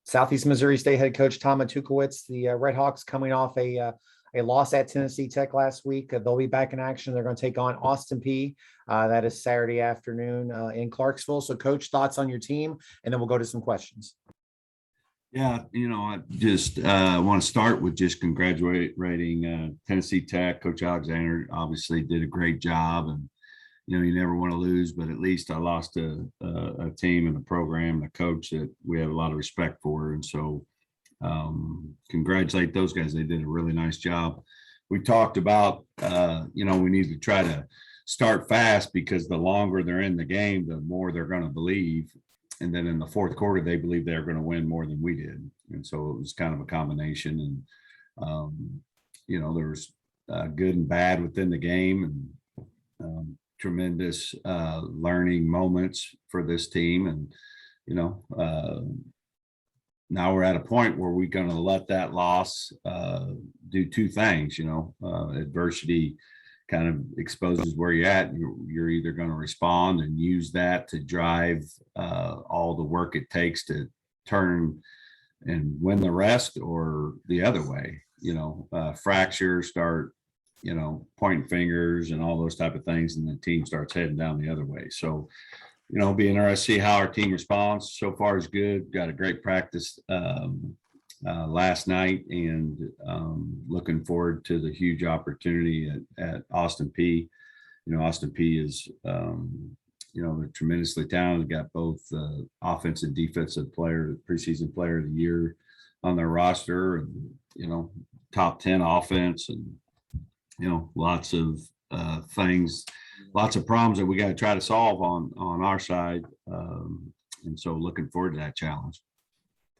Southeast Missouri State head coach Tom Matukewicz, the Redhawks coming off a loss at Tennessee Tech last week. They'll be back in action. They're going to take on Austin Peay. That is Saturday afternoon in Clarksville. So, Coach, thoughts on your team, and then we'll go to some questions. Yeah, I just want to start with just congratulating Tennessee Tech. Coach Alexander obviously did a great job, and you never want to lose, but at least I lost a team and a program and a coach that we have a lot of respect for. And so congratulate those guys. They did a really nice job. We talked about, we need to try to start fast because the longer they're in the game, the more they're going to believe. And then in the fourth quarter, they believed they were going to win more than we did. And so it was kind of a combination. And, there was good and bad within the game, and tremendous learning moments for this team. And, now we're at a point where we're going to let that loss do two things. Adversity kind of exposes where you're at. You're either going to respond and use that to drive all the work it takes to turn and win the rest, or the other way, fracture, start, pointing fingers and all those type of things, and the team starts heading down the other way. So, be interested to see how our team responds. So far is good. Got a great practice last night, and looking forward to the huge opportunity at Austin Peay. Austin Peay is, they're tremendously talented. Got both offensive and defensive player, preseason player of the year on their roster, and, top 10 offense, and, lots of things, lots of problems that we got to try to solve on our side. And so looking forward to that challenge.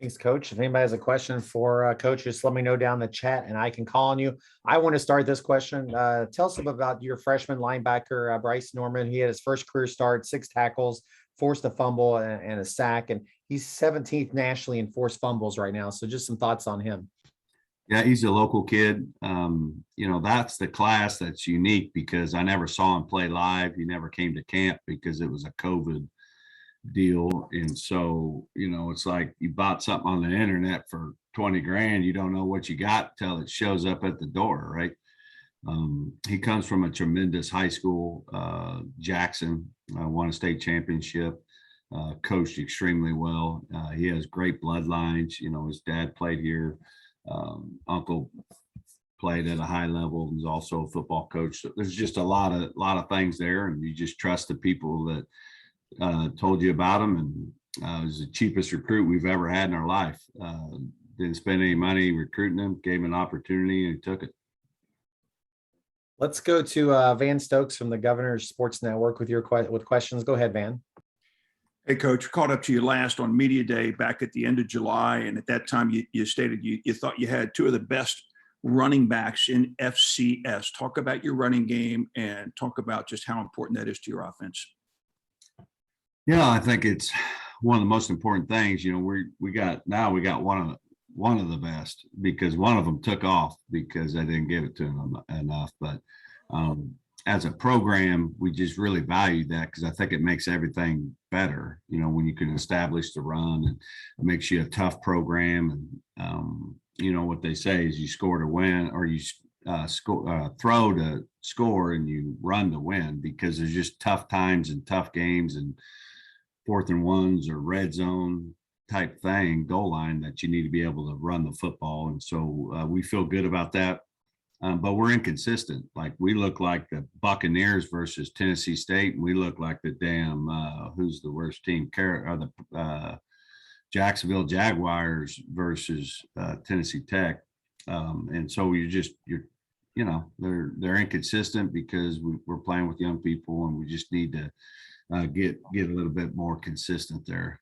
Thanks, Coach. If anybody has a question for Coach, just let me know down the chat and I can call on you. I want to start this question. Tell us about your freshman linebacker, Bryce Norman. He had his first career start, 6 tackles, forced a fumble and a sack, and he's 17th nationally in forced fumbles right now. So just some thoughts on him. Yeah, he's a local kid. That's the class that's unique because I never saw him play live. He never came to camp because it was a COVID deal. And so, it's like you bought something on the internet for 20 grand. You don't know what you got till it shows up at the door, right? He comes from a tremendous high school, Jackson, won a state championship, coached extremely well. He has great bloodlines. His dad played here. Uncle played at a high level, was also a football coach. So there's just a lot of things there, and you just trust the people that told you about him. And it was the cheapest recruit we've ever had in our life. Didn't spend any money recruiting him, gave him an opportunity, and he took it. Let's go to Van Stokes from the Governor's Sports Network with questions. Go ahead, Van. Hey, Coach, caught up to you last on Media Day back at the end of July. And at that time, you stated you thought you had 2 of the best running backs in FCS. Talk about your running game and talk about just how important that is to your offense. Yeah, I think it's one of the most important things. We got one of the best because one of them took off because they didn't give it to them enough. But as a program, we just really valued that because I think it makes everything better, when you can establish the run, and it makes you a tough program. And, what they say is you score to win, or you throw to score and you run to win, because there's just tough times and tough games and 4th and 1s or red zone type thing, goal line, that you need to be able to run the football. And so we feel good about that. But we're inconsistent. Like, we look like the Buccaneers versus Tennessee State, and we look like the damn who's the worst team? Or the Jacksonville Jaguars versus Tennessee Tech. And so they're inconsistent because we're playing with young people, and we just need to get a little bit more consistent there.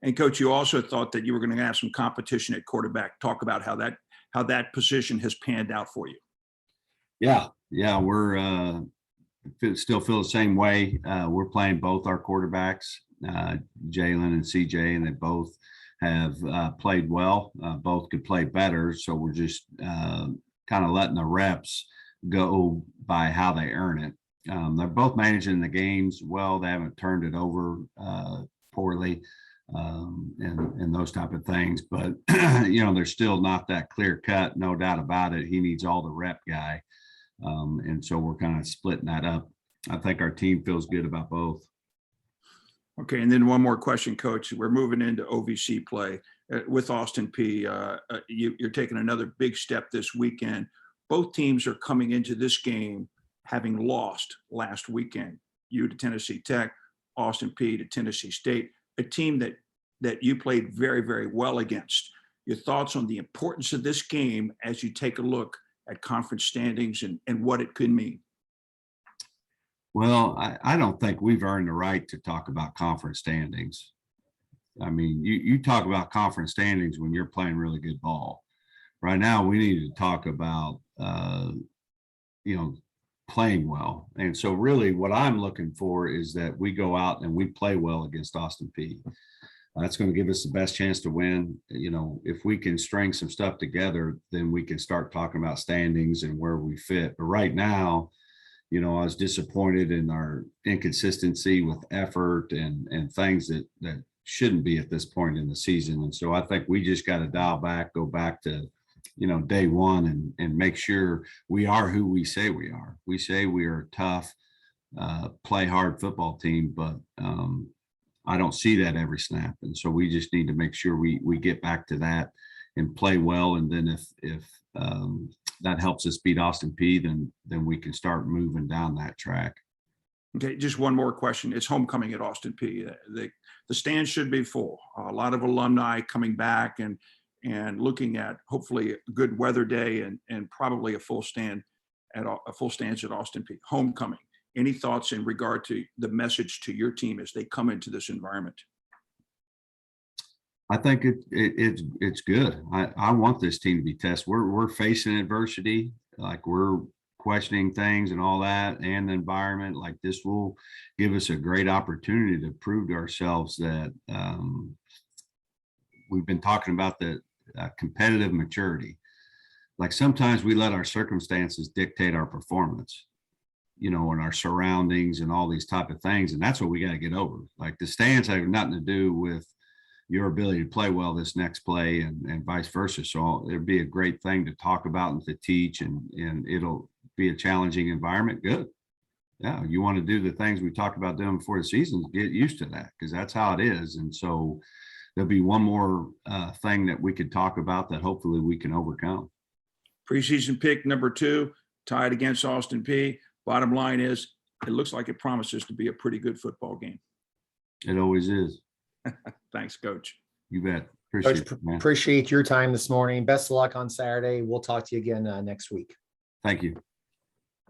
And Coach, you also thought that you were going to have some competition at quarterback. Talk about how that position has panned out for you. Yeah, we're still feel the same way. We're playing both our quarterbacks, Jalen and CJ, and they both have played well. Both could play better, so we're just kind of letting the reps go by how they earn it. They're both managing the games well. They haven't turned it over poorly. and those type of things. But, there's still not that clear cut, no doubt about it. He needs all the rep guy. And so we're kind of splitting that up. I think our team feels good about both. Okay, and then one more question, Coach. We're moving into OVC play with Austin Peay. You're taking another big step this weekend. Both teams are coming into this game having lost last weekend. You to Tennessee Tech, Austin Peay to Tennessee State, a team that you played very, very well against. Your thoughts on the importance of this game as you take a look at conference standings and what it could mean? Well, I don't think we've earned the right to talk about conference standings. I mean, you talk about conference standings when you're playing really good ball. Right now, we need to talk about, playing well. And so really what I'm looking for is that we go out and we play well against Austin Peay. That's going to give us the best chance to win. If we can string some stuff together, then we can start talking about standings and where we fit. But right now, I was disappointed in our inconsistency with effort and things that shouldn't be at this point in the season. And so I think we just got to dial back, go back to, day one and make sure we are who we say we are. We say we are a tough, play hard football team, but I don't see that every snap. And so we just need to make sure we get back to that and play well. And then if that helps us beat Austin Peay, then we can start moving down that track. Okay, just one more question. It's homecoming at Austin Peay. The stands should be full. A lot of alumni coming back and looking at hopefully a good weather day and probably a full stands at Austin Peay. Homecoming. Any thoughts in regard to the message to your team as they come into this environment? I think it's good. I want this team to be tested. We're facing adversity, like we're questioning things and all that, and the environment. Like this will give us a great opportunity to prove to ourselves that we've been talking about the competitive maturity. Like sometimes we let our circumstances dictate our performance, and our surroundings and all these type of things. And that's what we got to get over. Like the stands have nothing to do with your ability to play well this next play and vice versa. So it'd be a great thing to talk about and to teach, and it'll be a challenging environment. Good. Yeah. You want to do the things we talked about doing before the season, get used to that because that's how it is. And so there'll be one more thing that we could talk about that hopefully we can overcome. Preseason pick number 2, tied against Austin Peay. Bottom line is, it looks like it promises to be a pretty good football game. It always is. Thanks, Coach. You bet. Coach, appreciate your time this morning. Best of luck on Saturday. We'll talk to you again next week. Thank you.